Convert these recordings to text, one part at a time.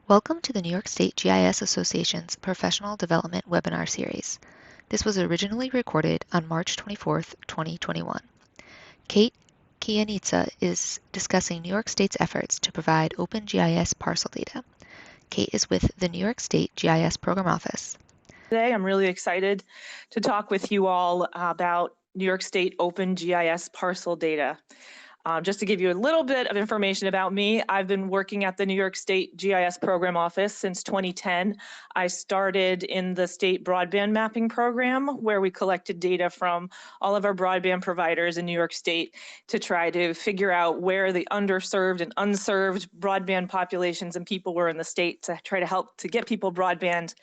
Welcome to the New York State GIS Association's Professional Development Webinar Series. This was originally recorded on March 24th, 2021. Kate Kiyanitsa is discussing New York State's efforts to provide open GIS parcel data. Kate is with the New York State GIS Program Office. Today, I'm really excited to talk with you all about New York State open GIS parcel data. Just to give you a little bit of information about me, I've been working at the New York State GIS Program Office since 2010. I started in the state broadband mapping program, where we collected data from all of our broadband providers in New York State to try to figure out where the underserved and unserved broadband populations and people were in the state to try to help to get people broadband.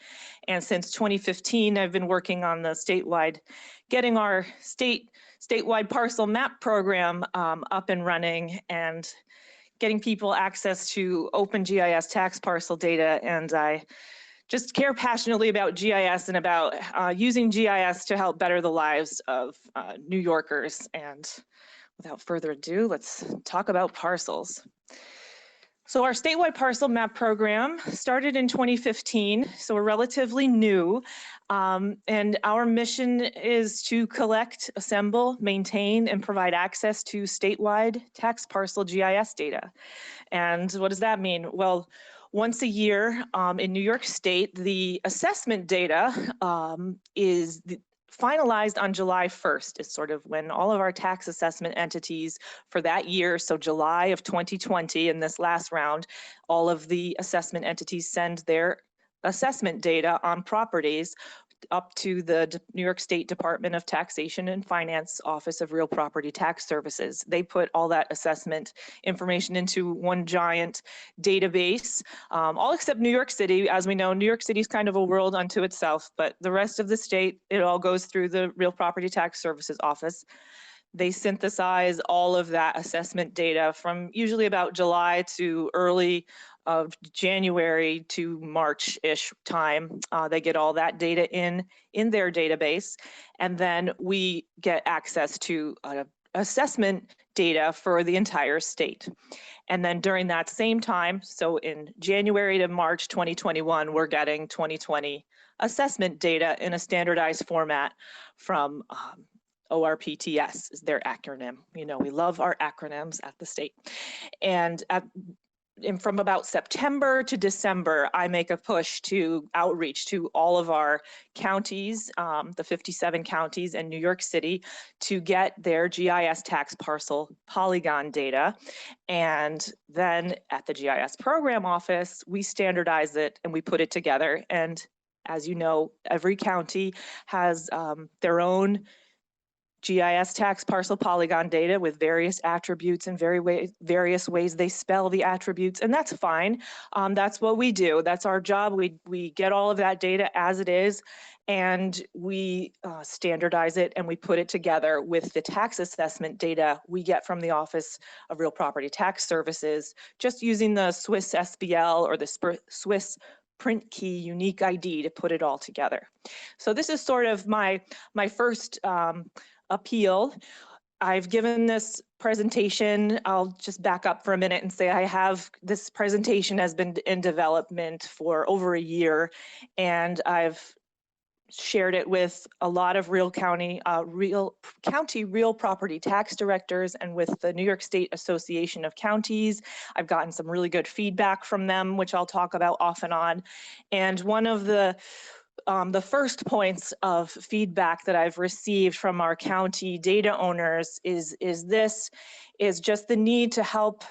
And since 2015, I've been working on the statewide, getting our statewide parcel map program up and running and getting people access to open GIS tax parcel data. And I just care passionately about GIS and about using GIS to help better the lives of New Yorkers. And without further ado, let's talk about parcels. So our statewide parcel map program started in 2015, so we're relatively new. And our mission is to collect, assemble, maintain, and provide access to statewide tax parcel GIS data. And what does that mean? Well, once a year in New York State, the assessment data is finalized on July 1st is sort of when all of our tax assessment entities for that year, so July of 2020 in this last round, all of the assessment entities send their assessment data on properties up to the New York State Department of Taxation and Finance Office of Real Property Tax Services. They put all that assessment information into one giant database, all except New York City. As we know, New York City is kind of a world unto itself, but the rest of the state, it all goes through the Real Property Tax Services Office. They synthesize all of that assessment data from usually about July to early of January to March-ish time. They get all that data in their database, and then we get access to assessment data for the entire state. And then during that same time, so in January to March 2021, we're getting 2020 assessment data in a standardized format from ORPTS is their acronym. You know, we love our acronyms at the state. And from about September to December, I make a push to outreach to all of our counties, the 57 counties in New York City, to get their GIS tax parcel polygon data. And then at the GIS program office, we standardize it and we put it together. And as you know, every county has their own GIS tax parcel polygon data with various attributes and various ways they spell the attributes, and that's fine. That's what we do. That's our job. We get all of that data as it is, and we standardize it and we put it together with the tax assessment data we get from the Office of Real Property Tax Services, just using the Swiss SBL or the Swiss print key unique ID to put it all together. So this is sort of my first appeal. I've given this presentation. I'll just back up for a minute and say this presentation has been in development for over a year, and I've shared it with a lot of real county real property tax directors and with the New York State Association of Counties. I've gotten some really good feedback from them, which I'll talk about off and on. And one of the first points of feedback that I've received from our county data owners is just the need to help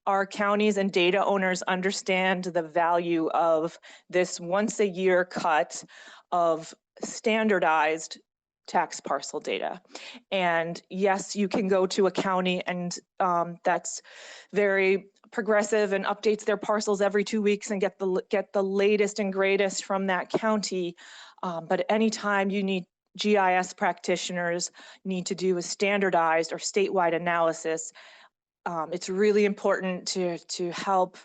our counties and data owners understand the value of this once a year cut of standardized tax parcel data. And yes, you can go to a county and that's very progressive and updates their parcels every 2 weeks and get the latest and greatest from that county. But anytime you need GIS practitioners need to do a standardized or statewide analysis, it's really important to help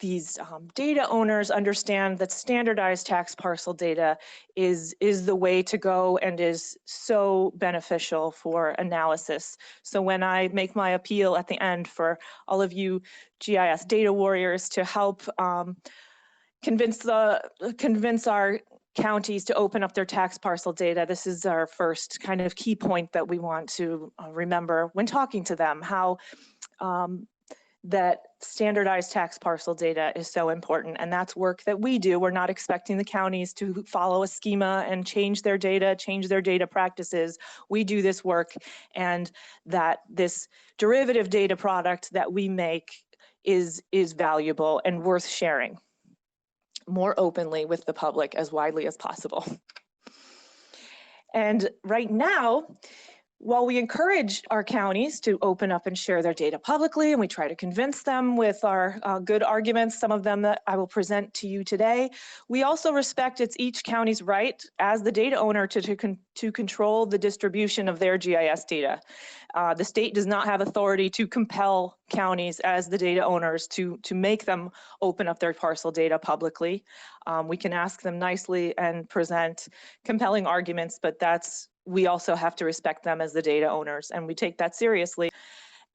these data owners understand that standardized tax parcel data is the way to go and is so beneficial for analysis. So when I make my appeal at the end for all of you GIS data warriors to help convince our counties to open up their tax parcel data. This is our first kind of key point that we want to remember when talking to them, how that standardized tax parcel data is so important, and that's work that we do. We're not expecting the counties to follow a schema and change their data practices. We do this work, and that this derivative data product that we make is valuable and worth sharing more openly with the public as widely as possible. And right now, while we encourage our counties to open up and share their data publicly, and we try to convince them with our good arguments, some of them that I will present to you today, we also respect it's each county's right as the data owner to control the distribution of their GIS data. The state does not have authority to compel counties as the data owners to make them open up their parcel data publicly. We can ask them nicely and present compelling arguments, but we also have to respect them as the data owners, and we take that seriously.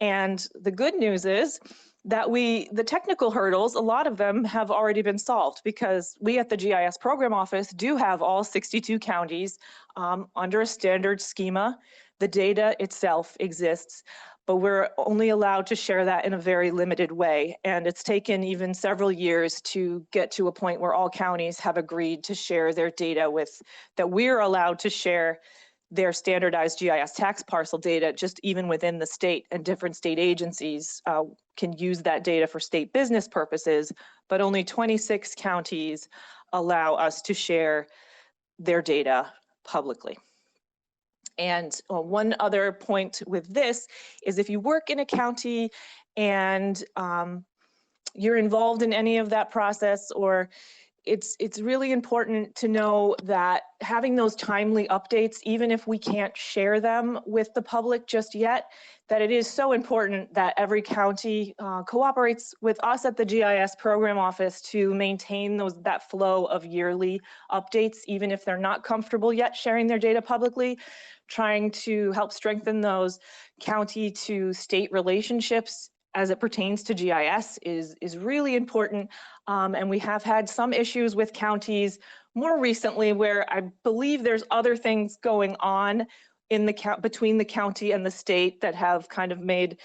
And the good news is that the technical hurdles, a lot of them have already been solved, because we at the GIS Program Office do have all 62 counties under a standard schema. The data itself exists, but we're only allowed to share that in a very limited way. And it's taken even several years to get to a point where all counties have agreed to share their data that we're allowed to share their standardized GIS tax parcel data just even within the state, and different state agencies can use that data for state business purposes, but only 26 counties allow us to share their data publicly. And one other point with this is, if you work in a county and you're involved in any of that process, or it's really important to know that having those timely updates, even if we can't share them with the public just yet, that it is so important that every county cooperates with us at the GIS Program Office to maintain that flow of yearly updates, even if they're not comfortable yet sharing their data publicly. Trying to help strengthen those county to state relationships as it pertains to GIS is really important. And we have had some issues with counties more recently where I believe there's other things going on between the county and the state that have kind of made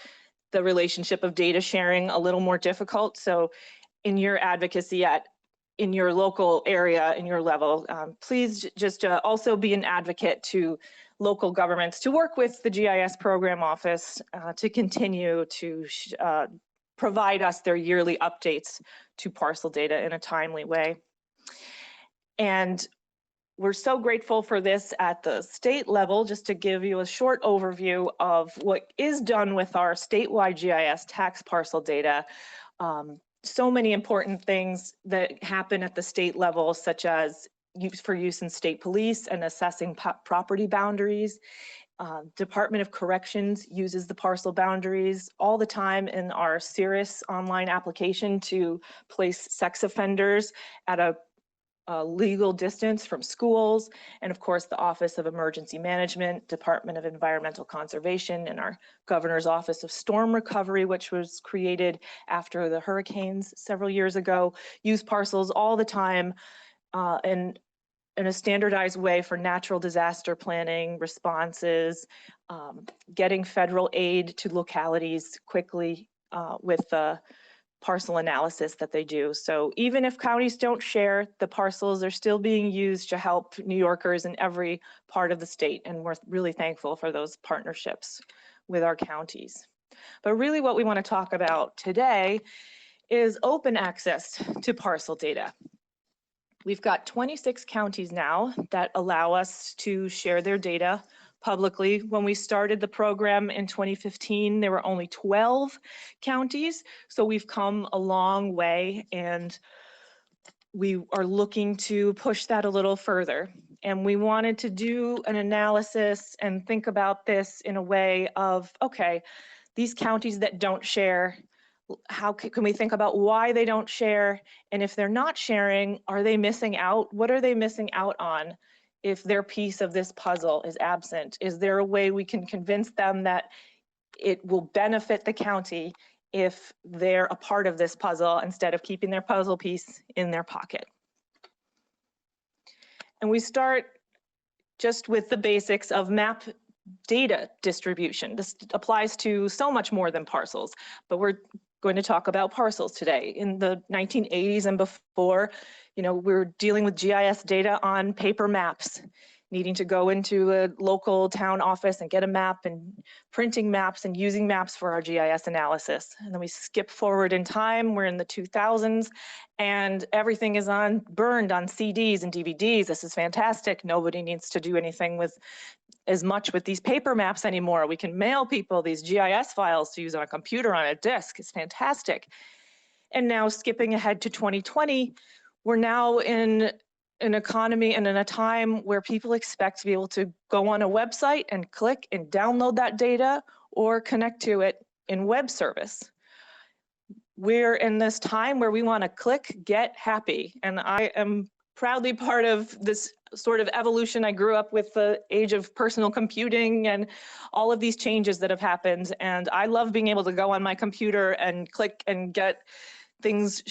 the relationship of data sharing a little more difficult. So in your advocacy in your local area, in your level, please just also be an advocate to local governments to work with the GIS Program Office to continue to provide us their yearly updates to parcel data in a timely way. And we're so grateful for this at the state level. Just to give you a short overview of what is done with our statewide GIS tax parcel data. So many important things that happen at the state level, such as use in state police and assessing property boundaries. Department of Corrections uses the parcel boundaries all the time in our CIRIS online application to place sex offenders at a legal distance from schools. And of course, the Office of Emergency Management, Department of Environmental Conservation, and our Governor's Office of Storm Recovery, which was created after the hurricanes several years ago, use parcels all the time in a standardized way for natural disaster planning, responses, getting federal aid to localities quickly with the parcel analysis that they do. So even if counties don't share, the parcels are still being used to help New Yorkers in every part of the state. And we're really thankful for those partnerships with our counties. But really what we want to talk about today is open access to parcel data. We've got 26 counties now that allow us to share their data publicly. When we started the program in 2015, there were only 12 counties. So we've come a long way, and we are looking to push that a little further. And we wanted to do an analysis and think about this in a way of, okay, these counties that don't share, how can we think about why they don't share? And if they're not sharing, are they missing out? What are they missing out on if their piece of this puzzle is absent? Is there a way we can convince them that it will benefit the county if they're a part of this puzzle instead of keeping their puzzle piece in their pocket. And we start just with the basics of map data distribution. This applies to so much more than parcels, but we're going to talk about parcels today. In the 1980s and before, we were dealing with GIS data on paper maps, needing to go into a local town office and get a map, and printing maps and using maps for our GIS analysis. And then we skip forward in time, we're in the 2000s, and everything is burned on CDs and DVDs. This is fantastic. Nobody needs to do anything as much with these paper maps anymore. We can mail people these GIS files to use on a computer on a disk. It's fantastic. And now skipping ahead to 2020, we're now in an economy and in a time where people expect to be able to go on a website and click and download that data or connect to it in web service. We're in this time where we want to click, get happy. And I am proudly part of this sort of evolution. I grew up with the age of personal computing and all of these changes that have happened. And I love being able to go on my computer and click and get things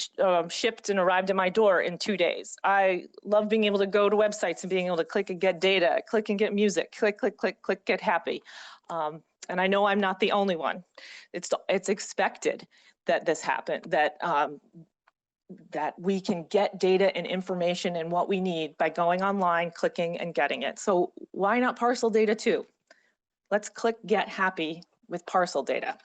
shipped and arrived at my door in 2 days. I love being able to go to websites and being able to click and get data, click and get music, click, click, click, click, get happy. And I know I'm not the only one. It's expected that this happen, that we can get data and information and what we need by going online, clicking and getting it. So why not parcel data too? Let's click get happy with parcel data.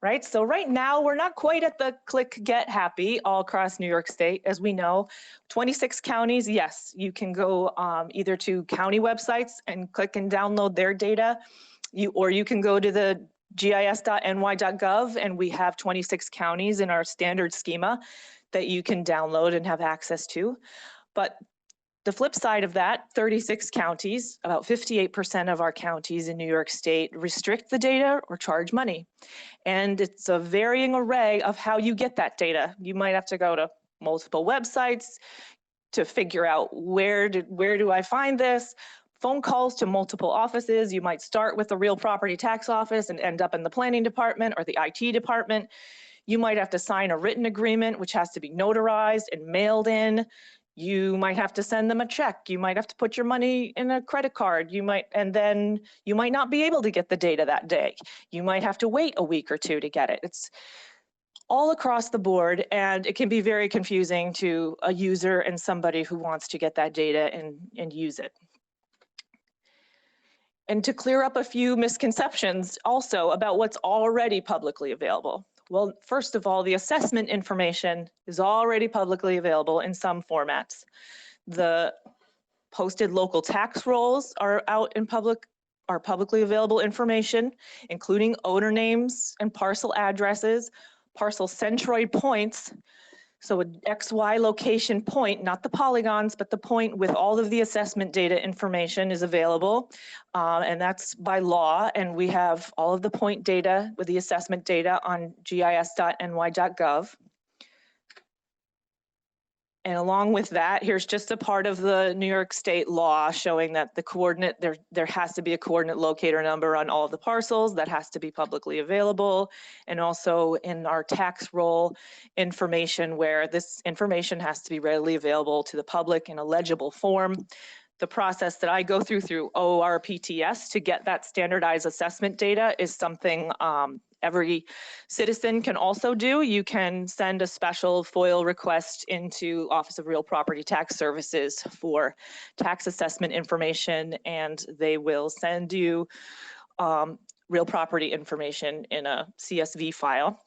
Right, so right now we're not quite at the click get happy all across New York State. As we know, 26 counties, yes, you can go either to county websites and click and download their data, or you can go to the gis.ny.gov, and we have 26 counties in our standard schema that you can download and have access to. But the flip side of that, 36 counties, about 58% of our counties in New York State restrict the data or charge money. And it's a varying array of how you get that data. You might have to go to multiple websites to figure out where do I find this? Phone calls to multiple offices. You might start with the real property tax office and end up in the planning department or the IT department. You might have to sign a written agreement, which has to be notarized and mailed in. You might have to send them a check. You might have to put your money in a credit card. And then you might not be able to get the data that day. You might have to wait a week or two to get it. It's all across the board, and it can be very confusing to a user and somebody who wants to get that data and use it. And to clear up a few misconceptions also about what's already publicly available. Well, first of all, the assessment information is already publicly available in some formats. The posted local tax rolls are out in publicly available information, including owner names and parcel addresses, parcel centroid points. So an XY location point, not the polygons, but the point with all of the assessment data information is available. And that's by law. And we have all of the point data with the assessment data on gis.ny.gov. And along with that, here's just a part of the New York State law showing that the coordinate, there has to be a coordinate locator number on all of the parcels that has to be publicly available. And also in our tax roll information, where this information has to be readily available to the public in a legible form. The process that I go through ORPTS to get that standardized assessment data is something every citizen can also do. You can send a special FOIL request into Office of Real Property Tax Services for tax assessment information, and they will send you real property information in a CSV file.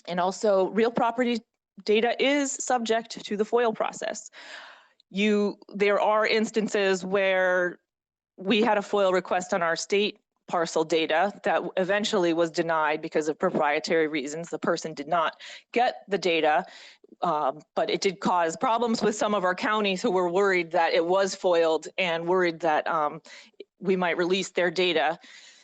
And also, real property data is subject to the FOIL process. There are instances where we had a FOIL request on our state parcel data that eventually was denied because of proprietary reasons. The person did not get the data, but it did cause problems with some of our counties who were worried that it was FOILed and worried that we might release their data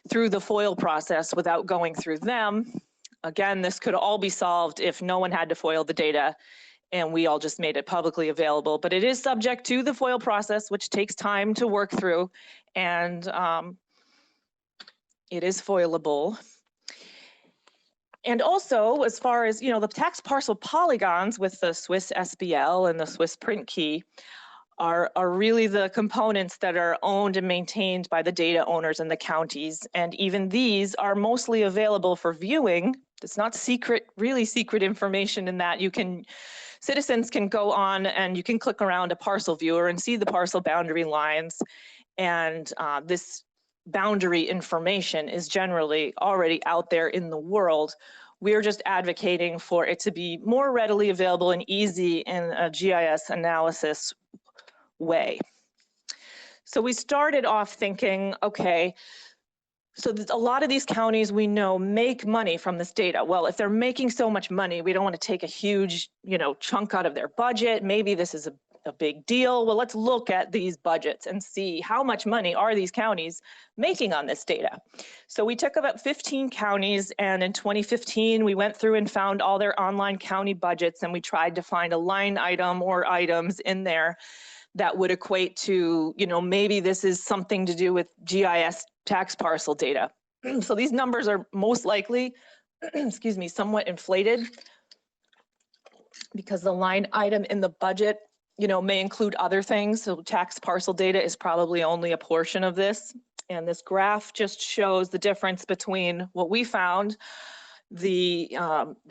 through the FOIL process without going through them. Again, this could all be solved if no one had to FOIL the data and we all just made it publicly available. But it is subject to the FOIL process, which takes time to work through, and it is FOILable. And also, as far as, the tax parcel polygons with the Swiss SBL and the Swiss print key are really the components that are owned and maintained by the data owners in the counties. And even these are mostly available for viewing. It's not secret, really secret information in that citizens can go on and you can click around a parcel viewer and see the parcel boundary lines. And this boundary information is generally already out there in the world. We're just advocating for it to be more readily available and easy in a GIS analysis way. So we started off thinking, okay, so a lot of these counties we know make money from this data. Well, if they're making so much money, we don't want to take a huge, chunk out of their budget. Maybe this is a big deal. Well, let's look at these budgets and see how much money are these counties making on this data. So we took about 15 counties, and in 2015, we went through and found all their online county budgets, and we tried to find a line item or items in there that would equate to, maybe this is something to do with GIS tax parcel data. So these numbers are most likely, excuse me, somewhat inflated because the line item in the budget, may include other things. So tax parcel data is probably only a portion of this. And this graph just shows the difference between what we found, the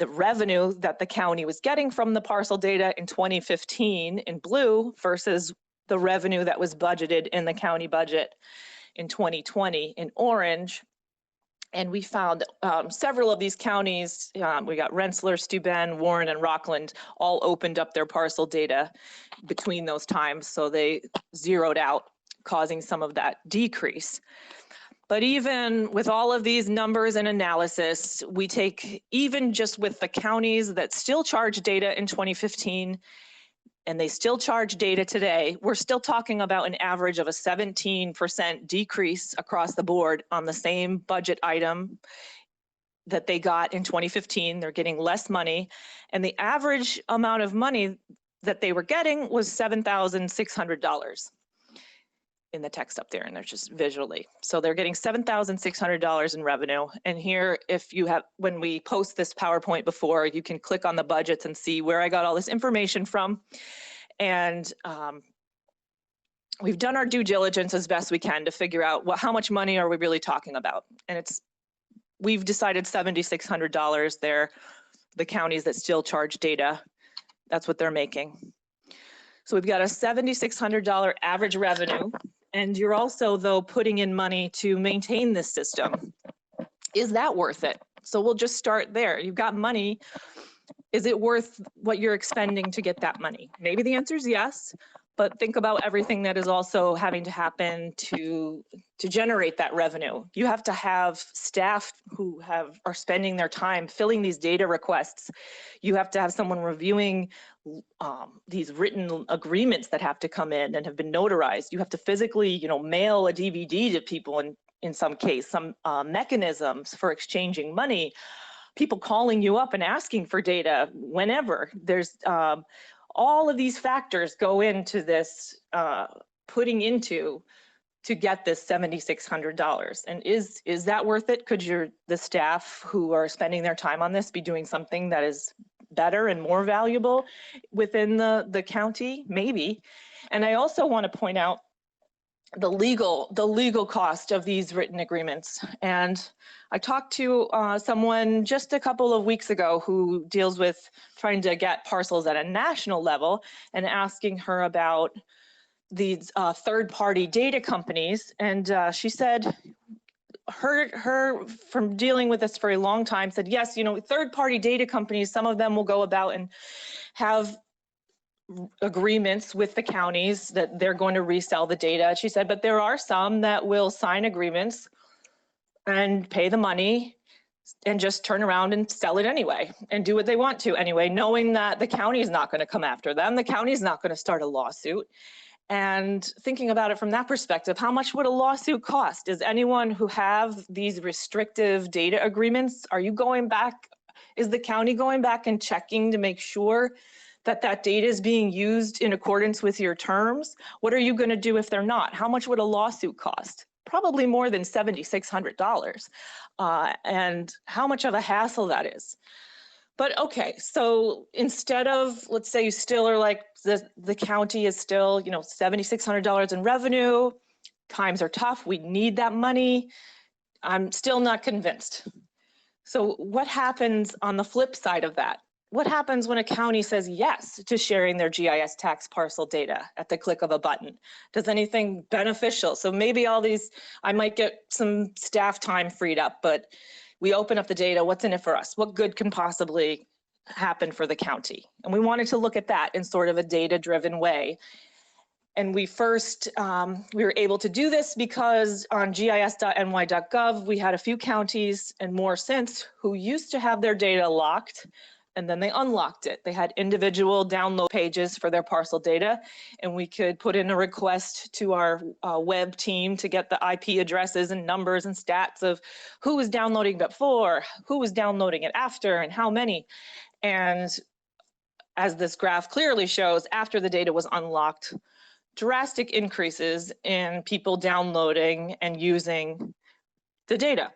revenue that the county was getting from the parcel data in 2015 in blue versus the revenue that was budgeted in the county budget in 2020 in orange. And we found several of these counties, we got Rensselaer, Steuben, Warren, and Rockland, all opened up their parcel data between those times. So they zeroed out, causing some of that decrease. But even with all of these numbers and analysis, we take, even just with the counties that still charge data in 2015, and they still charge data today, we're still talking about an average of a 17% decrease across the board on the same budget item that they got in 2015. They're getting less money, and the average amount of money that they were getting was $7,600 in the text up there, and they're just visually. So they're getting $7,600 in revenue. And here, if you have, when we post this PowerPoint before, you can click on the budgets and see where I got all this information from. And we've done our due diligence as best we can to figure out how much money are we really talking about. And we've decided $7,600 there, the counties that still charge data, that's what they're making. So we've got a $7,600 average revenue. And you're also, though, putting in money to maintain this system. Is that worth it? So we'll just start there. You've got money. Is it worth what you're expending to get that money? Maybe the answer is yes, but think about everything that is also having to happen to generate that revenue. You have to have staff who are spending their time filling these data requests. You have to have someone reviewing these written agreements that have to come in and have been notarized. You have to physically, mail a DVD to people in some case, some mechanisms for exchanging money, people calling you up and asking for data whenever. There's all of these factors go into this putting into to get this $7,600. And is that worth it? Could the staff who are spending their time on this be doing something that is better and more valuable within the county? Maybe. And I also want to point out the legal cost of these written agreements. And I talked to someone just a couple of weeks ago who deals with trying to get parcels at a national level, and asking her about these third-party data companies. And she said, her from dealing with this for a long time, said, yes, third-party data companies, some of them will go about and have agreements with the counties that they're going to resell the data. She said, but there are some that will sign agreements and pay the money and just turn around and sell it anyway and do what they want to anyway, knowing that the county is not going to come after them. The county is not going to start a lawsuit. And thinking about it from that perspective, how much would a lawsuit cost? Is anyone who have these restrictive data agreements, are you going back? Is the county going back and checking to make sure that that data is being used in accordance with your terms? What are you going to do if they're not? How much would a lawsuit cost? probably more than $7,600, and how much of a hassle that is. But okay, so instead of, let's say you still are like, the county is still, you know, $7,600 in revenue, times are tough, we need that money, I'm still not convinced. So what happens on the flip side of that? What happens when a county says yes to sharing their GIS tax parcel data at the click of a button? Does anything beneficial? So maybe all these, I might get some staff time freed up, but we open up the data, what's in it for us? What good can possibly happen for the county? And we wanted to look at that in sort of a data-driven way. And we first, we were able to do this because on gis.ny.gov, we had a few counties and more since who used to have their data locked, and then they unlocked it. They had individual download pages for their parcel data, and we could put in a request to our web team to get the IP addresses and numbers and stats of who was downloading before, who was downloading it after, and how many. And as this graph clearly shows, after the data was unlocked, drastic increases in people downloading and using the data.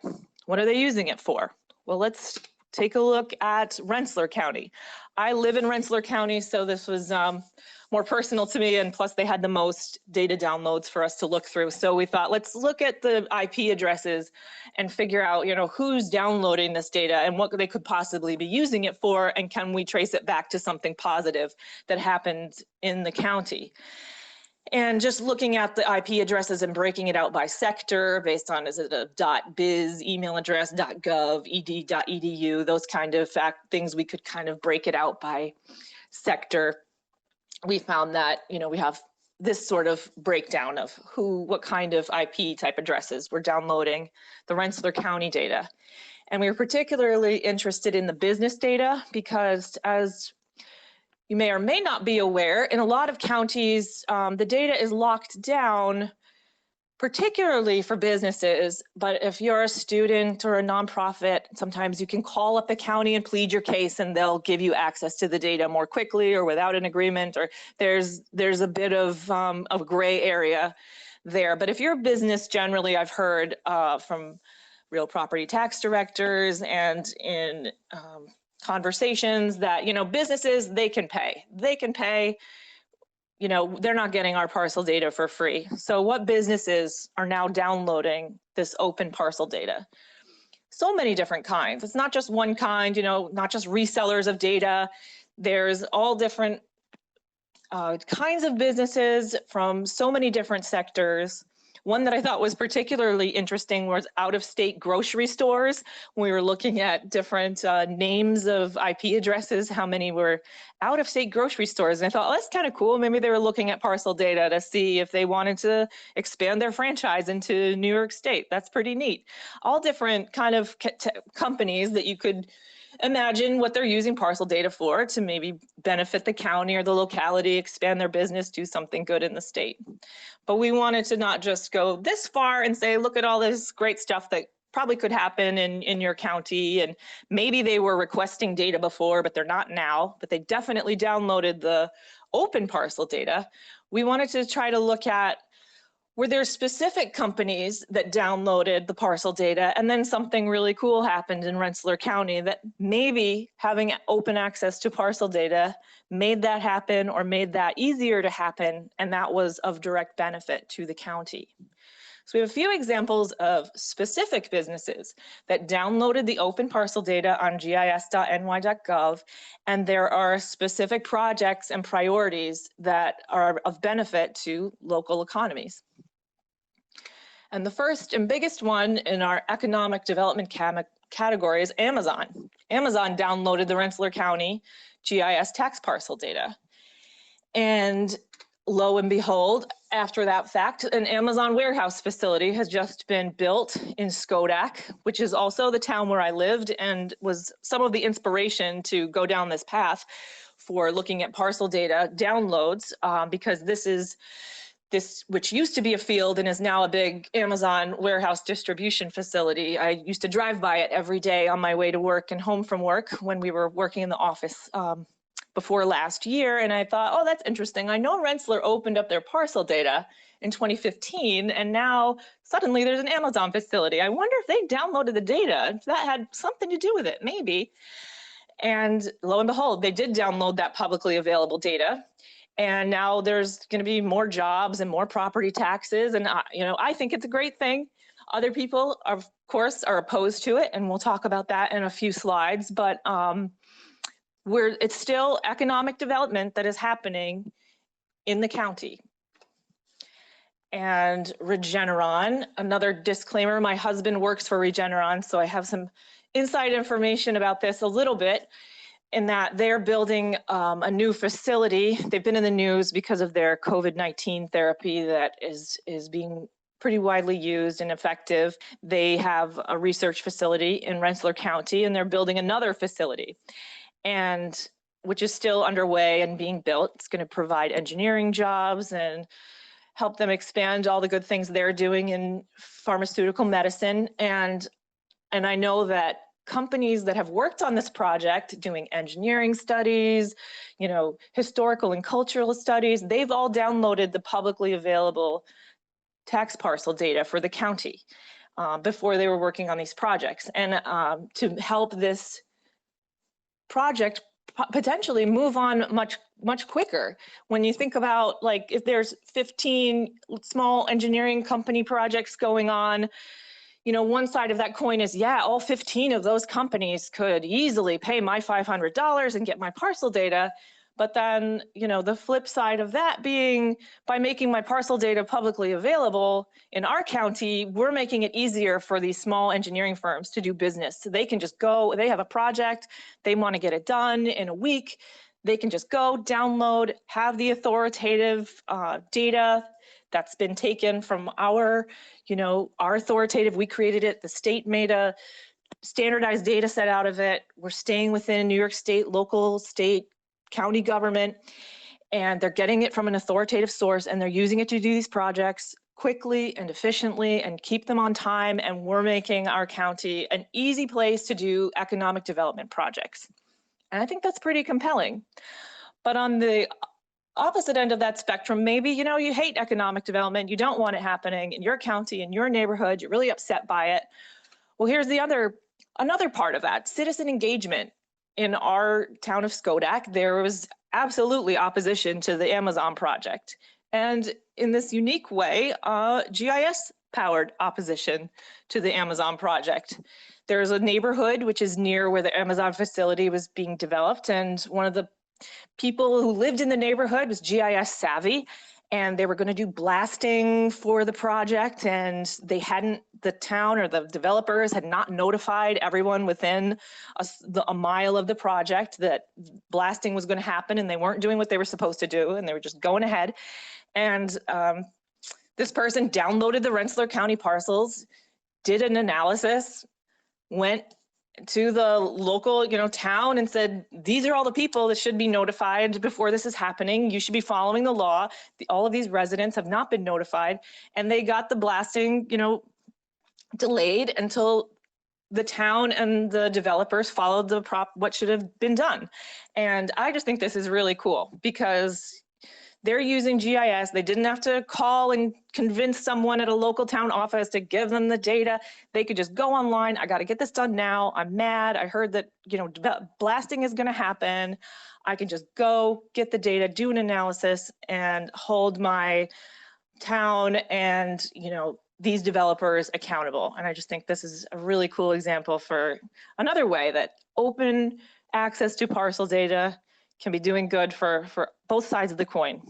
What are they using it for? Well, let's take a look at Rensselaer County. I live in Rensselaer County, so this was more personal to me, and plus they had the most data downloads for us to look through. So we thought, let's look at the IP addresses and figure out, you know, who's downloading this data and what they could possibly be using it for, and can we trace it back to something positive that happened in the county. And just looking at the IP addresses and breaking it out by sector based on, is it a .biz email address, .gov, ed.edu, those kind of things, we could kind of break it out by sector. We found that, you know, we have this sort of breakdown of what kind of IP type addresses were downloading the Rensselaer County data. And we were particularly interested in the business data because, as you may or may not be aware, in a lot of counties, the data is locked down, particularly for businesses. But if you're a student or a nonprofit, sometimes you can call up the county and plead your case, and they'll give you access to the data more quickly or without an agreement, or there's a bit of a gray area there. But if you're a business, generally, I've heard from real property tax directors and in conversations that, you know, businesses, they can pay, you know, they're not getting our parcel data for free. So what businesses are now downloading this open parcel data? So many different kinds. It's not just one kind, you know, not just resellers of data. There's all different kinds of businesses from so many different sectors. One that I thought was particularly interesting was out-of-state grocery stores. We were looking at different names of IP addresses, how many were out-of-state grocery stores. And I thought, oh, that's kind of cool. Maybe they were looking at parcel data to see if they wanted to expand their franchise into New York State. That's pretty neat. All different kind of companies that you could imagine what they're using parcel data for to maybe benefit the county or the locality, expand their business, do something good in the state. But we wanted to not just go this far and say, look at all this great stuff that probably could happen in your county. And maybe they were requesting data before, but they're not now, but they definitely downloaded the open parcel data. We wanted to try to look at, were there specific companies that downloaded the parcel data and then something really cool happened in Rensselaer County that maybe having open access to parcel data made that happen or made that easier to happen, and that was of direct benefit to the county. So we have a few examples of specific businesses that downloaded the open parcel data on gis.ny.gov, and there are specific projects and priorities that are of benefit to local economies. And the first and biggest one in our economic development category is Amazon. Amazon downloaded the Rensselaer County GIS tax parcel data. And lo and behold, after that fact, an Amazon warehouse facility has just been built in Skodak, which is also the town where I lived and was some of the inspiration to go down this path for looking at parcel data downloads, because this, which used to be a field and is now a big Amazon warehouse distribution facility. I used to drive by it every day on my way to work and home from work when we were working in the office before last year, and I thought, oh, that's interesting. I know Rensselaer opened up their parcel data in 2015, and now suddenly there's an Amazon facility. I wonder if they downloaded the data, if that had something to do with it, maybe. And lo and behold, they did download that publicly available data. And now there's going to be more jobs and more property taxes. And, I think it's a great thing. Other people, of course, are opposed to it. And we'll talk about that in a few slides. But it's still economic development that is happening in the county. And Regeneron, another disclaimer, my husband works for Regeneron, so I have some inside information about this a little bit, in that they're building a new facility. They've been in the news because of their COVID-19 therapy that is being pretty widely used and effective. They have a research facility in Rensselaer County, and they're building another facility, and which is still underway and being built. It's going to provide engineering jobs and help them expand all the good things they're doing in pharmaceutical medicine. And I know that companies that have worked on this project, doing engineering studies, historical and cultural studies, they've all downloaded the publicly available tax parcel data for the county before they were working on these projects. And to help this project potentially move on much quicker. When you think about, like, if there's 15 small engineering company projects going on, one side of that coin is, yeah, all 15 of those companies could easily pay my $500 and get my parcel data. But then, the flip side of that being, by making my parcel data publicly available in our county, we're making it easier for these small engineering firms to do business. So they can just go, they have a project, they want to get it done in a week. They can just go download, have the authoritative data that's been taken from our authoritative, we created it, the state made a standardized data set out of it. We're staying within New York State, local, state, county government, and they're getting it from an authoritative source, and they're using it to do these projects quickly and efficiently and keep them on time. And we're making our county an easy place to do economic development projects. And I think that's pretty compelling. But on the opposite end of that spectrum, maybe, you hate economic development, you don't want it happening in your county, in your neighborhood, you're really upset by it. Well, here's another part of that, citizen engagement. In our town of Schodack, there was absolutely opposition to the Amazon project. And in this unique way, GIS powered opposition to the Amazon project. There's a neighborhood which is near where the Amazon facility was being developed, and one of the people who lived in the neighborhood was GIS savvy, and they were going to do blasting for the project, and the town or the developers had not notified everyone within a mile of the project that blasting was going to happen, and they weren't doing what they were supposed to do, and they were just going ahead. And this person downloaded the Rensselaer County parcels, did an analysis, went to the local, town and said, these are all the people that should be notified before this is happening. You should be following the law. All of these residents have not been notified, and they got the blasting, delayed until the town and the developers followed what should have been done. And I just think this is really cool because they're using GIS. They didn't have to call and convince someone at a local town office to give them the data. They could just go online. I got to get this done now. I'm mad. I heard that, blasting is going to happen. I can just go get the data, do an analysis, and hold my town and, these developers accountable. And I just think this is a really cool example for another way that open access to parcel data can be doing good for both sides of the coin.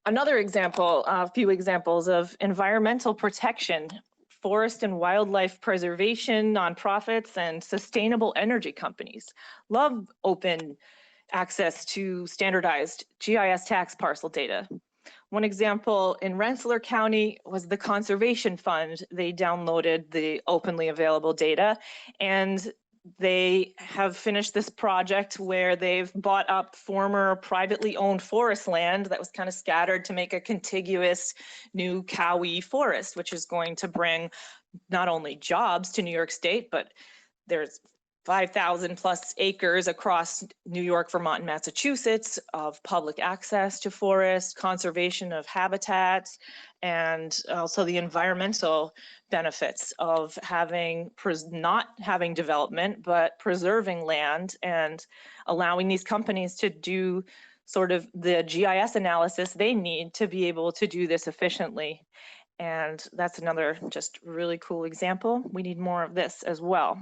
Another example, a few examples of environmental protection, forest and wildlife preservation, nonprofits, and sustainable energy companies love open access to standardized GIS tax parcel data. One example in Rensselaer County was the Conservation Fund. They downloaded the openly available data, and they have finished this project where they've bought up former privately owned forest land that was kind of scattered to make a contiguous new Cowie forest, which is going to bring not only jobs to New York State, but there's 5,000 plus acres across New York, Vermont, and Massachusetts of public access to forest, conservation of habitats, and also the environmental benefits of not having development, but preserving land and allowing these companies to do sort of the GIS analysis they need to be able to do this efficiently. And that's another just really cool example. We need more of this as well.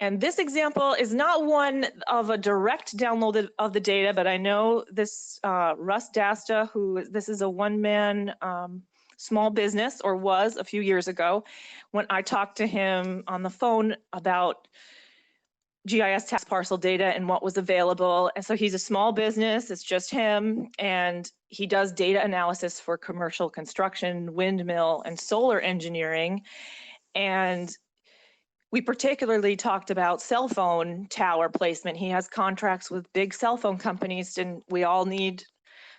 And this example is not one of a direct download of the data, but I know this Russ Dasta, this is a one-man small business, or was a few years ago, when I talked to him on the phone about GIS tax parcel data and what was available. And so he's a small business, it's just him, and he does data analysis for commercial construction, windmill, and solar engineering. And we particularly talked about cell phone tower placement. He has contracts with big cell phone companies, and we all need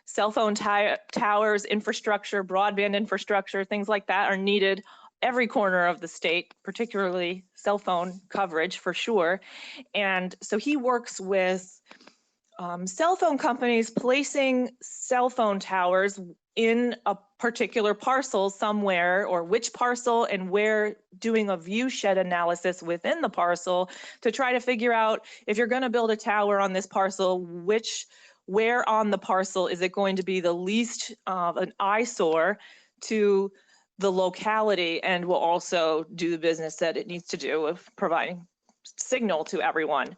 cell phone towers, infrastructure, broadband infrastructure, things like that are needed every corner of the state, particularly cell phone coverage for sure. And so he works with cell phone companies placing cell phone towers in a particular parcel somewhere, or which parcel and where, doing a view shed analysis within the parcel to try to figure out, if you're going to build a tower on this parcel, where on the parcel is it going to be the least an eyesore to the locality, and will also do the business that it needs to do of providing signal to everyone.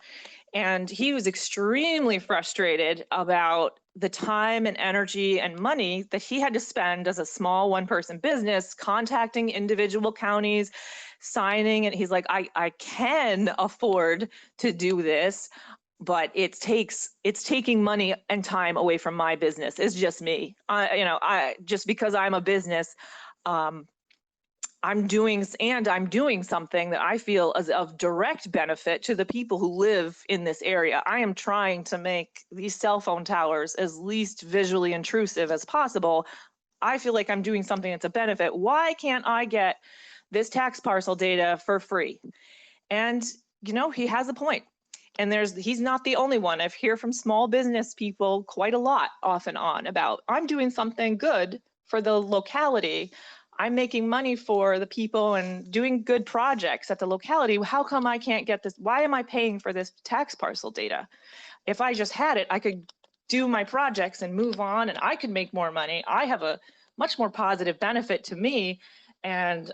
And he was extremely frustrated about the time and energy and money that he had to spend as a small one-person business, contacting individual counties, signing, and he's like, I can afford to do this, but it's taking money and time away from my business. It's just me. Just because I'm a business, I'm doing something that I feel is of direct benefit to the people who live in this area. I am trying to make these cell phone towers as least visually intrusive as possible. I feel like I'm doing something that's a benefit. Why can't I get this tax parcel data for free? And he has a point. And he's not the only one. I've heard from small business people quite a lot off and on about, I'm doing something good for the locality. I'm making money for the people and doing good projects at the locality. How come I can't get this? Why am I paying for this tax parcel data? If I just had it, I could do my projects and move on, and I could make more money. I have a much more positive benefit to me, and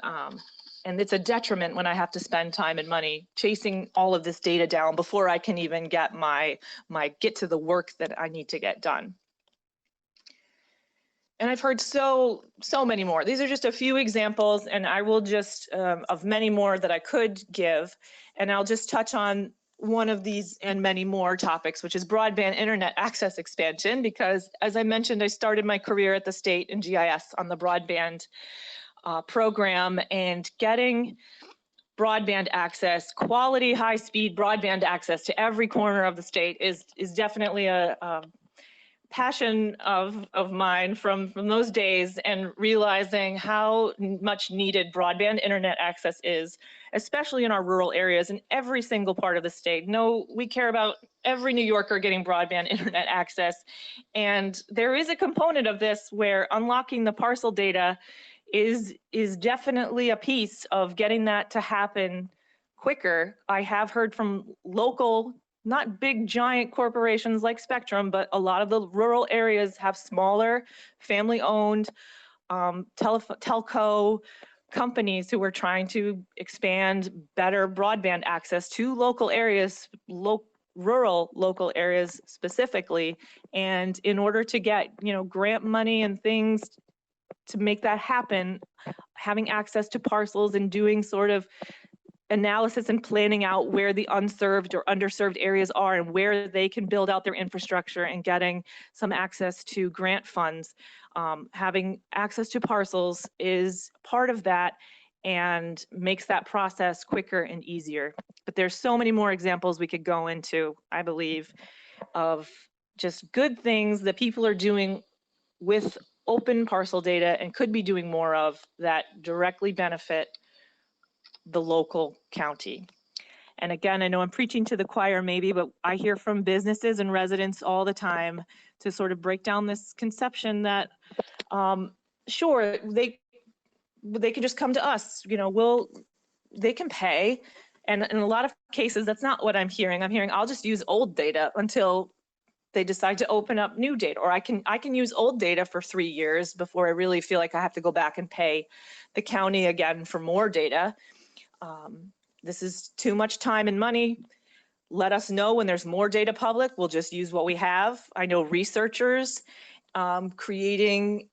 it's a detriment when I have to spend time and money chasing all of this data down before I can even get get to the work that I need to get done. And I've heard so many more. These are just a few examples, and I will just, of many more that I could give, and I'll just touch on one of these and many more topics, which is broadband internet access expansion, because as I mentioned, I started my career at the state in GIS on the broadband program, and getting broadband access, quality, high-speed broadband access to every corner of the state is definitely a passion of mine from those days, and realizing how much needed broadband internet access is, especially in our rural areas in every single part of the state. No, we care about every New Yorker getting broadband internet access. And there is a component of this where unlocking the parcel data is definitely a piece of getting that to happen quicker. I have heard from local, not big giant corporations like Spectrum, but a lot of the rural areas have smaller family-owned telco companies who are trying to expand better broadband access to local areas, rural local areas specifically. And in order to get grant money and things to make that happen, having access to parcels and doing sort of analysis and planning out where the unserved or underserved areas are and where they can build out their infrastructure, and getting some access to grant funds. Having access to parcels is part of that and makes that process quicker and easier. But there's so many more examples we could go into, I believe, of just good things that people are doing with open parcel data and could be doing more of, that directly benefit the local county. And again, I know I'm preaching to the choir maybe, but I hear from businesses and residents all the time to sort of break down this conception that, sure, they can just come to us, you know, they can pay. And in a lot of cases, that's not what I'm hearing. I'm hearing, I'll just use old data until they decide to open up new data, or I can use old data for 3 years before I really feel like I have to go back and pay the county again for more data. This is too much time and money. Let us know when there's more data public. We'll just use what we have. I know researchers creating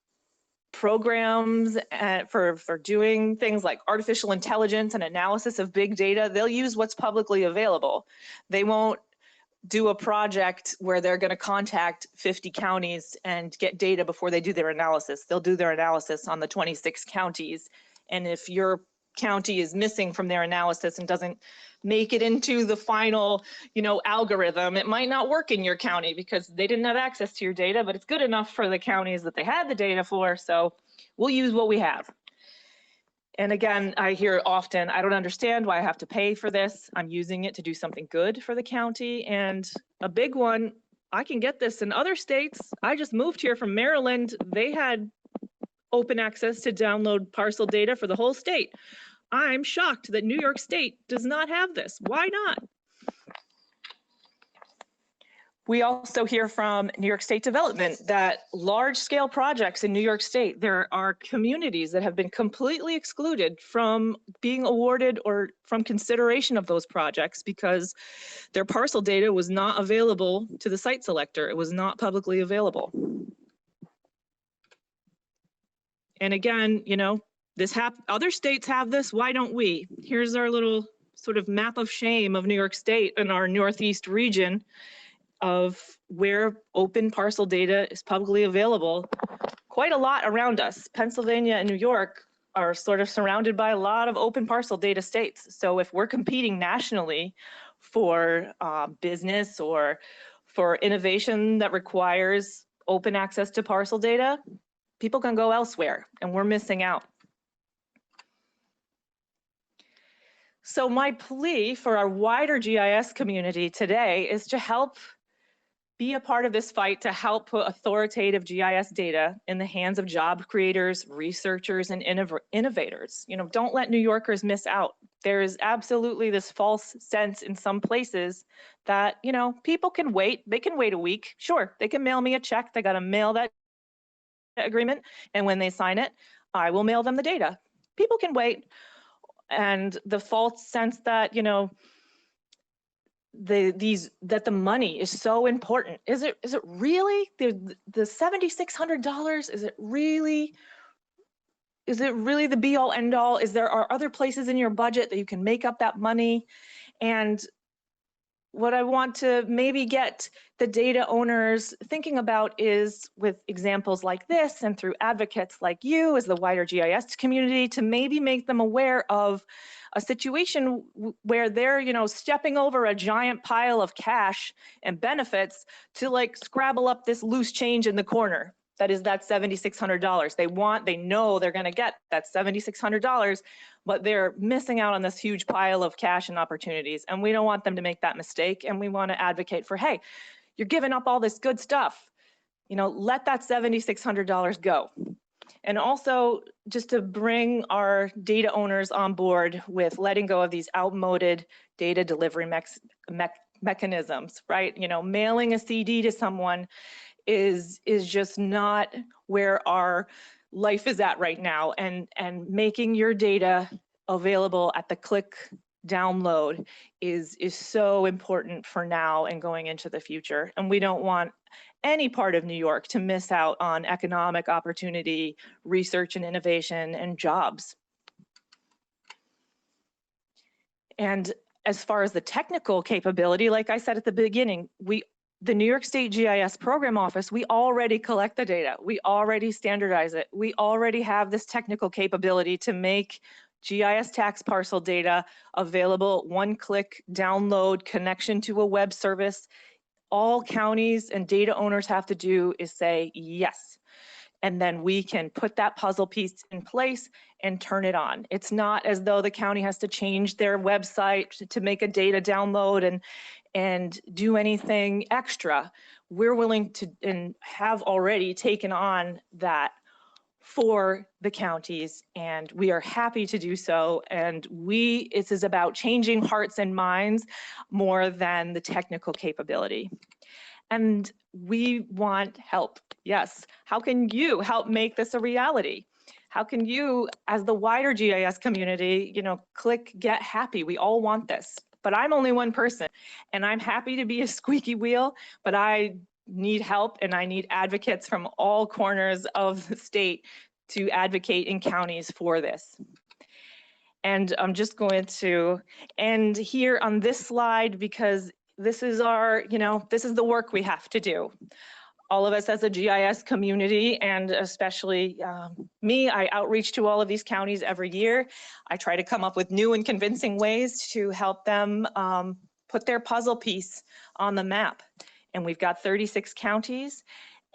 programs for doing things like artificial intelligence and analysis of big data. They'll use what's publicly available. They won't do a project where they're going to contact 50 counties and get data before they do their analysis. They'll do their analysis on the 26 counties. And if your county is missing from their analysis and doesn't make it into the final, you know, algorithm, it might not work in your county because they didn't have access to your data, but it's good enough for the counties that they had the data for. So we'll use what we have. And again, I hear often, I don't understand why I have to pay for this. I'm using it to do something good for the county. And a big one, I can get this in other states. I just moved here from Maryland. They had open access to download parcel data for the whole state. I'm shocked that New York State does not have this. Why not? We also hear from New York State Development that large scale projects in New York State, there are communities that have been completely excluded from being awarded or from consideration of those projects because their parcel data was not available to the site selector. It was not publicly available. And again, you know, other states have this, why don't we? Here's our little sort of map of shame of New York State and our Northeast region of where open parcel data is publicly available. Quite a lot around us. Pennsylvania and New York are sort of surrounded by a lot of open parcel data states. So if we're competing nationally for business or for innovation that requires open access to parcel data, people can go elsewhere and we're missing out. So my plea for our wider GIS community today is to help be a part of this fight to help put authoritative GIS data in the hands of job creators, researchers, and innovators. You know, don't let New Yorkers miss out. There is absolutely this false sense in some places that, you know, people can wait. They can wait a week. Sure, they can mail me a check. They got to mail that agreement. And when they sign it, I will mail them the data. People can wait. And the false sense that, you know, that the money is so important. Is it really the $7,600? Is it really the be all end all? Are other places in your budget that you can make up that money? And what I want to maybe get the data owners thinking about is with examples like this and through advocates like you as the wider GIS community to maybe make them aware of a situation where they're, you know, stepping over a giant pile of cash and benefits to like scrabble up this loose change in the corner. That is that $7,600. They know they're going to get that $7,600, but they're missing out on this huge pile of cash and opportunities. And we don't want them to make that mistake. And we want to advocate for, hey, you're giving up all this good stuff. You know, let that $7,600 go. And also just to bring our data owners on board with letting go of these outmoded data delivery mechanisms, right? You know, mailing a CD to someone is just not where our life is at right now, and making your data available at the click download is so important for now and going into the future. And we don't want any part of New York to miss out on economic opportunity, research and innovation, and jobs. And as far as the technical capability, like I said at the beginning, the New York State GIS Program Office, we already collect the data. We already standardize it. We already have this technical capability to make GIS tax parcel data available, one-click download, connection to a web service. All counties and data owners have to do is say yes. and then we can put that puzzle piece in place and turn it on. It's not as though the county has to change their website to make a data download and do anything extra. We're willing to and have already taken on that for the counties, and we are happy to do so. And this is about changing hearts and minds more than the technical capability. And we want help. Yes. How can you help make this a reality? How can you, as the wider GIS community, click get happy? We all want this, but I'm only one person, and I'm happy to be a squeaky wheel, but I need help, and I need advocates from all corners of the state to advocate in counties for this. And I'm just going to end here on this slide because this is this is the work we have to do. All of us as a GIS community, and especially me, I outreach to all of these counties every year. I try to come up with new and convincing ways to help them put their puzzle piece on the map. And we've got 36 counties,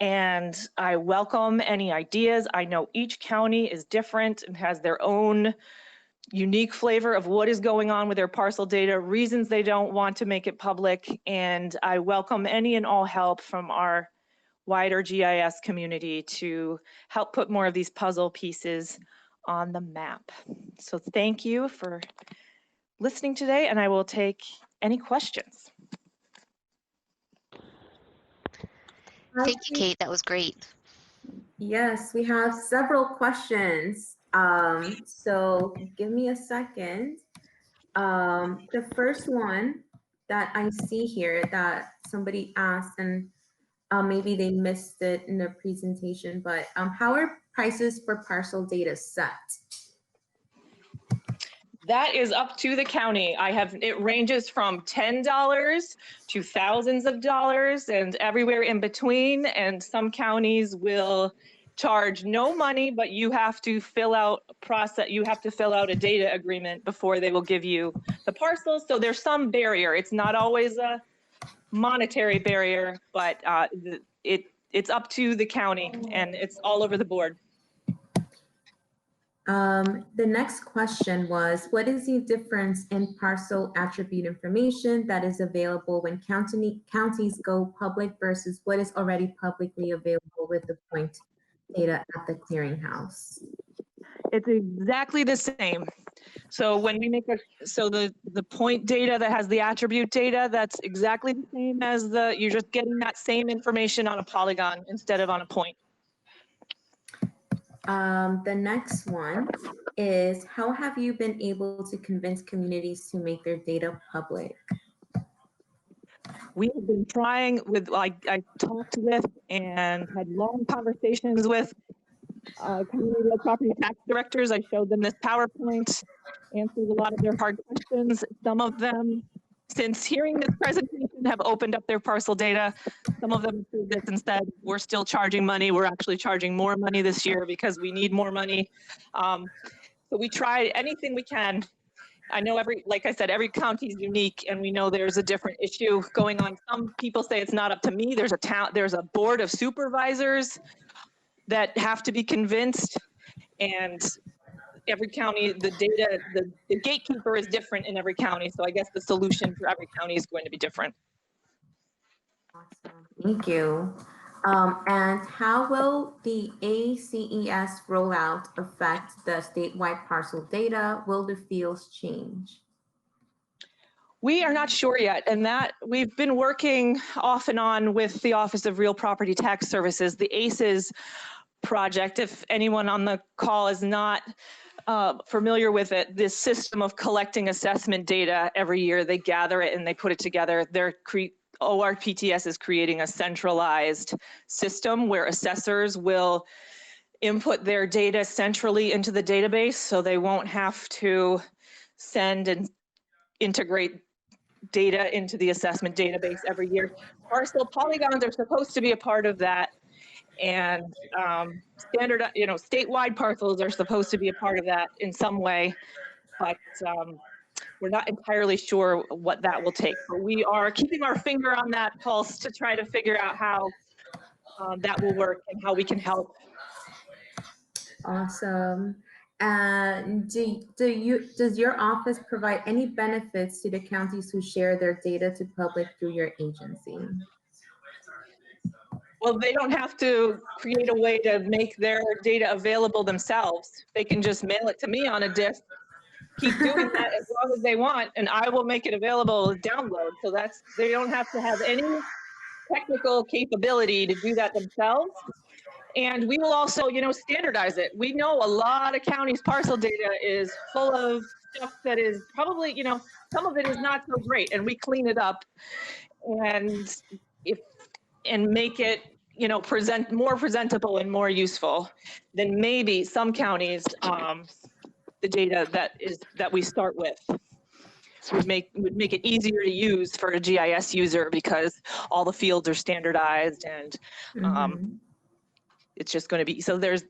and I welcome any ideas. I know each county is different and has their own unique flavor of what is going on with their parcel data, reasons they don't want to make it public, and I welcome any and all help from our wider GIS community to help put more of these puzzle pieces on the map. So thank you for listening today, and I will take any questions. Thank you, Kate. That was great. Yes, we have several questions. So give me a second. The first one that I see here that somebody asked, and maybe they missed it in the presentation, but how are prices for parcel data set? That is up to the county. It ranges from $10 to thousands of dollars and everywhere in between. And some counties will charge no money, but you have to fill out a data agreement before they will give you the parcels. So there's some barrier. It's not always a monetary barrier, but it's up to the county, and it's all over the board. The next question was, what is the difference in parcel attribute information that is available when counties go public versus what is already publicly available with the point data at the clearinghouse? It's exactly the same. So when we make the point data that has the attribute data, that's exactly the same as you're just getting that same information on a polygon instead of on a point. The next one is, how have you been able to convince communities to make their data public? We have been trying with, I talked with and had long conversations with community real property tax directors. I showed them this PowerPoint, answered a lot of their hard questions. Some of them, since hearing this presentation, have opened up their parcel data. Some of them approved this and said, we're still charging money. We're actually charging more money this year because we need more money. So we tried anything we can. I know like I said, every county is unique, and we know there's a different issue going on. Some people say it's not up to me. There's a board of supervisors that have to be convinced, and every county, the gatekeeper is different in every county. So I guess the solution for every county is going to be different. Awesome, thank you. And how will the ACES rollout affect the statewide parcel data? Will the fields change? We are not sure yet, and that we've been working off and on with the Office of Real Property Tax Services, the ACES project. If anyone on the call is not familiar with it, this system of collecting assessment data every year, they gather it and they put it together. ORPTS is creating a centralized system where assessors will input their data centrally into the database, so they won't have to send and integrate data into the assessment database every year. Parcel polygons are supposed to be a part of that, and statewide parcels are supposed to be a part of that in some way, but we're not entirely sure what that will take. But we are keeping our finger on that pulse to try to figure out how that will work and how we can help Awesome. And does your office provide any benefits to the counties who share their data to public through your agency? Well, they don't have to create a way to make their data available themselves. They can just mail it to me on a disk, keep doing that as long as they want, and I will make it available to download. So they don't have to have any technical capability to do that themselves. And we will also, standardize it. We know a lot of counties' parcel data is full of stuff that is probably, some of it is not so great, and we clean it up and make it, more presentable and more useful than maybe some counties, the data that we start with would make it easier to use for a GIS user because all the fields are standardized and it's just going to be, so there's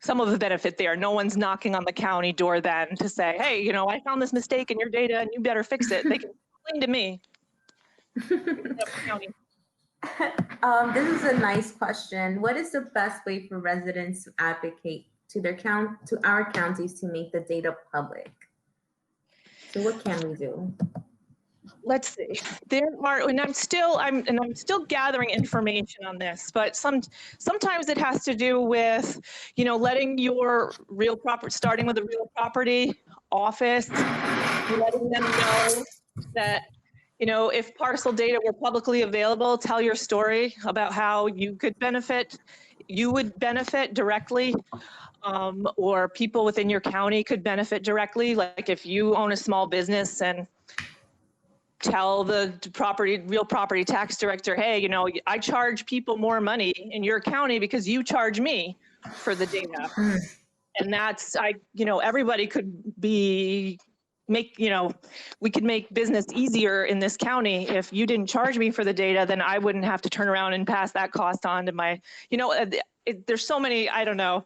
some of the benefit there. No one's knocking on the county door then to say, hey, I found this mistake in your data and you better fix it. They can complain to me. This is a nice question. What is the best way for residents to advocate to our counties to make the data public? So what can we do? Let's see. There are, and I'm still gathering information on this, but sometimes it has to do with, letting your starting with a real property office, letting them know that, if parcel data were publicly available, tell your story about how you would benefit directly, or people within your county could benefit directly. Like if you own a small business and tell the real property tax director, hey, I charge people more money in your county because you charge me for the data. And that's, everybody could we could make business easier in this county. If you didn't charge me for the data, then I wouldn't have to turn around and pass that cost on to my, there's so many, I don't know.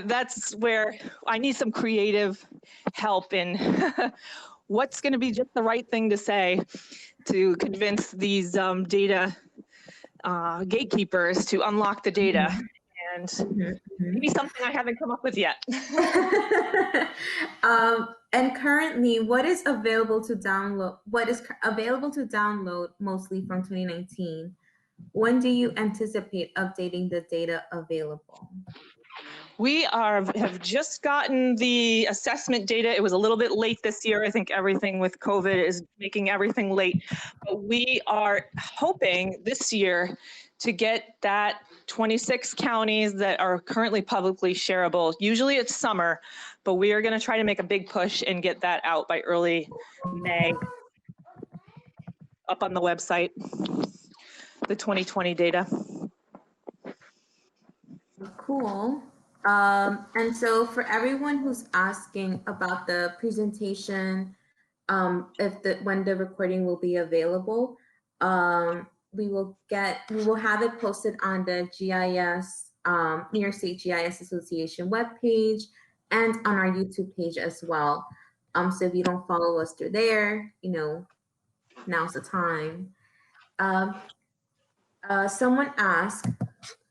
That's where I need some creative help in what's going to be just the right thing to say to convince these data gatekeepers to unlock the data. And maybe something I haven't come up with yet. And currently, what is available to download? What is available to download mostly from 2019? When do you anticipate updating the data available? We have just gotten the assessment data. It was a little bit late this year. I think everything with COVID is making everything late. But we are hoping this year to get that 26 counties that are currently publicly shareable. Usually it's summer, but we are going to try to make a big push and get that out by early May up on the website, the 2020 data. Cool. And so for everyone who's asking about the presentation, when the recording will be available, we will have it posted on the GIS, New York State GIS Association webpage and on our YouTube page as well. So if you don't follow us through there, now's the time. Someone asked,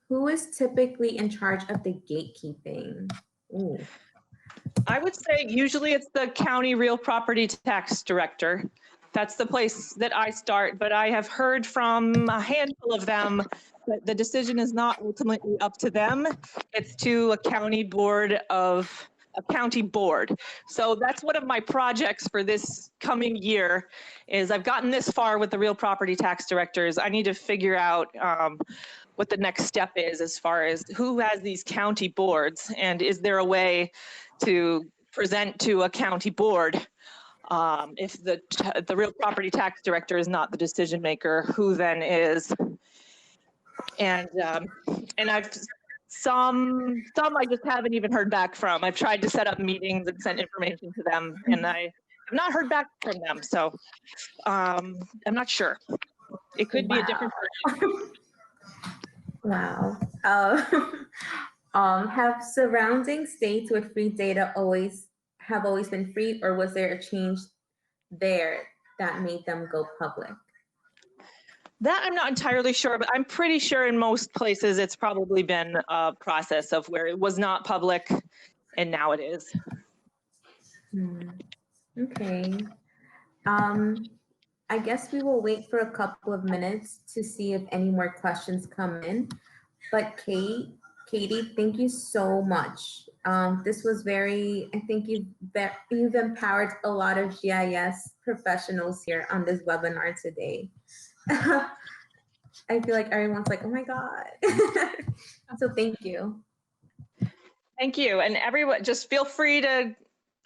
who is typically in charge of the gatekeeping? Ooh. I would say usually it's the county real property tax director. That's the place that I start, but I have heard from a handful of them that the decision is not ultimately up to them. It's to a county board. So that's one of my projects for this coming year is I've gotten this far with the real property tax directors. I need to figure out what the next step is as far as who has these county boards and is there a way to present to a county board if the real property tax director is not the decision maker, who then is? And I've some I just haven't even heard back from. I've tried to set up meetings and send information to them, and I have not heard back from them. So I'm not sure. It could be a different person. Wow. Have surrounding states with free data always been free, or was there a change there that made them go public? That I'm not entirely sure, but I'm pretty sure in most places it's probably been a process of where it was not public and now it is. Okay. I guess we will wait for a couple of minutes to see if any more questions come in. But Katie, thank you so much. This was very, I think you've empowered a lot of GIS professionals here on this webinar today. I feel like everyone's like, oh my God. So thank you. Thank you. And everyone, just feel free to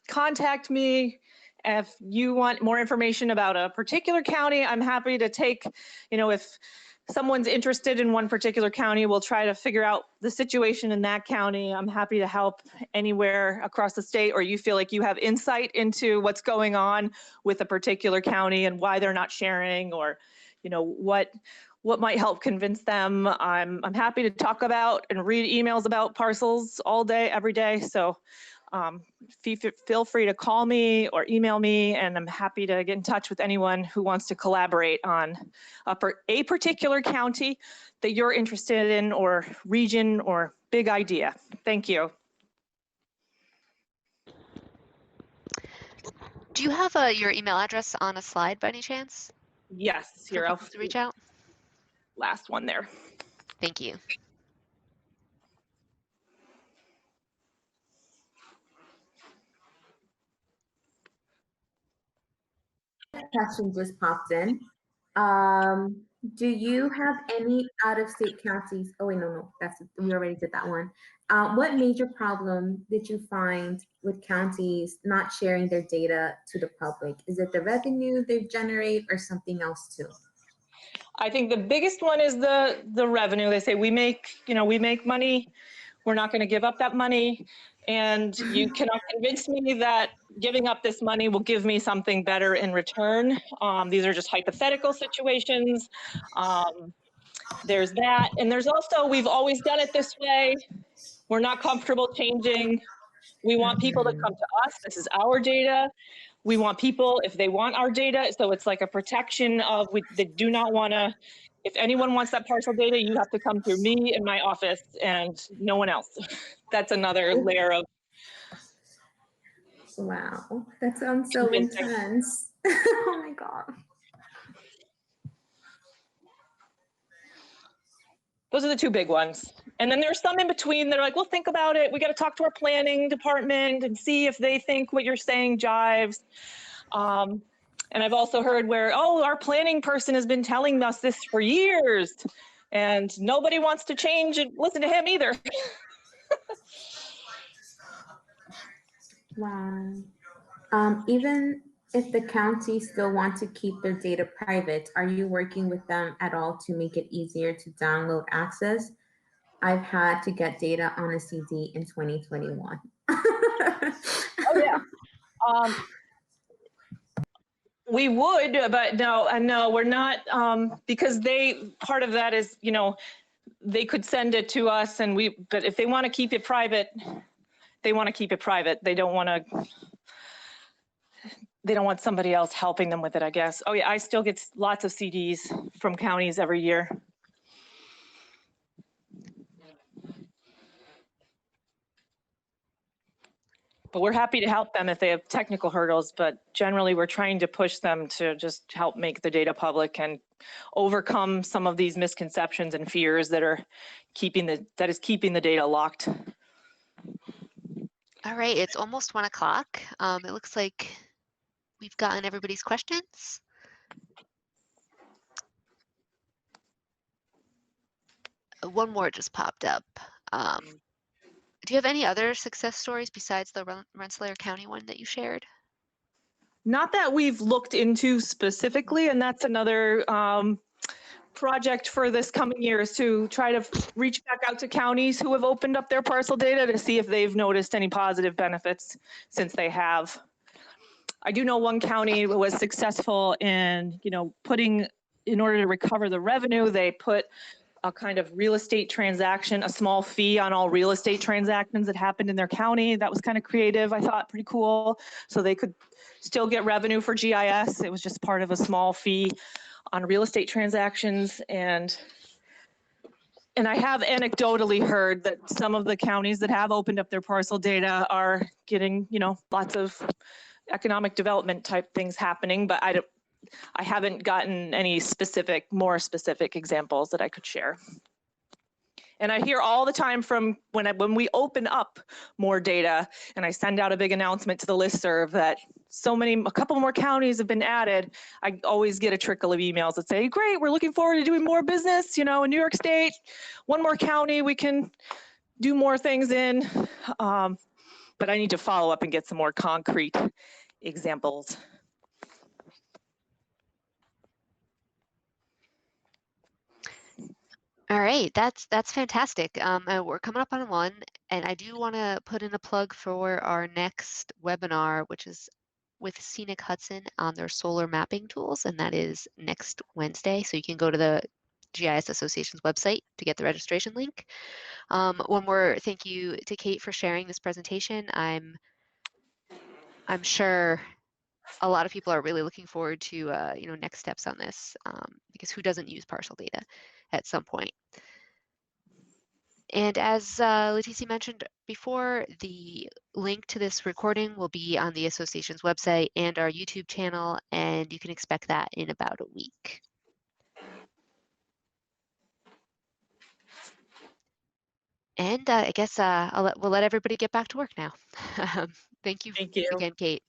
contact me if you want more information about a particular county. I'm happy to take, if someone's interested in one particular county, we'll try to figure out the situation in that county. I'm happy to help anywhere across the state, or you feel like you have insight into what's going on with a particular county and why they're not sharing, or what might help convince them. I'm happy to talk about and read emails about parcels all day, every day. So feel free to call me or email me, and I'm happy to get in touch with anyone who wants to collaborate on a particular county that you're interested in, or region, or big idea. Thank you. Do you have your email address on a slide by any chance? Yes, here I'll to reach out. Last one there. Thank you. Question just popped in. Do you have any out-of-state counties? Oh wait, no, we already did that one. What major problem did you find with counties not sharing their data to the public? Is it the revenue they generate, or something else too? I think the biggest one is the revenue. They say we make money. We're not going to give up that money. And you cannot convince me that giving up this money will give me something better in return. These are just hypothetical situations. There's that. And there's also, we've always done it this way. We're not comfortable changing. We want people to come to us. This is our data. We want people, if they want our data, so it's like a protection of, they do not want to, if anyone wants that parcel data, you have to come through me in my office and no one else. That's another layer of. Wow, that sounds so intense. Oh my God. Those are the two big ones. And then there's some in between that are like, well, think about it. We got to talk to our planning department and see if they think what you're saying jives. And I've also heard where, oh, our planning person has been telling us this for years and nobody wants to change and listen to him either. Wow. Even if the county still want to keep their data private, are you working with them at all to make it easier to download access? I've had to get data on a CD in 2021. Oh yeah. We would, but no, we're not, because part of that is, they could send it to us but if they want to keep it private, they want to keep it private. They don't want somebody else helping them with it, I guess. Oh yeah, I still get lots of CDs from counties every year. But we're happy to help them if they have technical hurdles, but generally we're trying to push them to just help make the data public and overcome some of these misconceptions and fears that is keeping the data locked. All right, it's almost 1 o'clock. It looks like we've gotten everybody's questions. One more just popped up. Do you have any other success stories besides the Rensselaer County one that you shared? Not that we've looked into specifically, and that's another project for this coming year, is to try to reach back out to counties who have opened up their parcel data to see if they've noticed any positive benefits since they have. I do know one county was successful in, in order to recover the revenue, they put a kind of real estate transaction, a small fee on all real estate transactions that happened in their county. That was kind of creative, I thought, pretty cool. So they could still get revenue for GIS. It was just part of a small fee. on real estate transactions. And I have anecdotally heard that some of the counties that have opened up their parcel data are getting, lots of economic development type things happening, but I haven't gotten any more specific examples that I could share. And I hear all the time from when we open up more data and I send out a big announcement to the listserv that a couple more counties have been added, I always get a trickle of emails that say, great, we're looking forward to doing more business, in New York State, one more county we can do more things in. But I need to follow up and get some more concrete examples. All right, that's fantastic. We're coming up on 1, and I do want to put in a plug for our next webinar, which is with Scenic Hudson on their solar mapping tools, and that is next Wednesday. So you can go to the GIS Association's website to get the registration link. One more thank you to Kate for sharing this presentation. I'm sure a lot of people are really looking forward to next steps on this, because who doesn't use partial data at some point? And as Leticia mentioned before, the link to this recording will be on the association's website and our YouTube channel, and you can expect that in about a week. And I guess we'll let everybody get back to work now. Thank you Thank you again, Kate.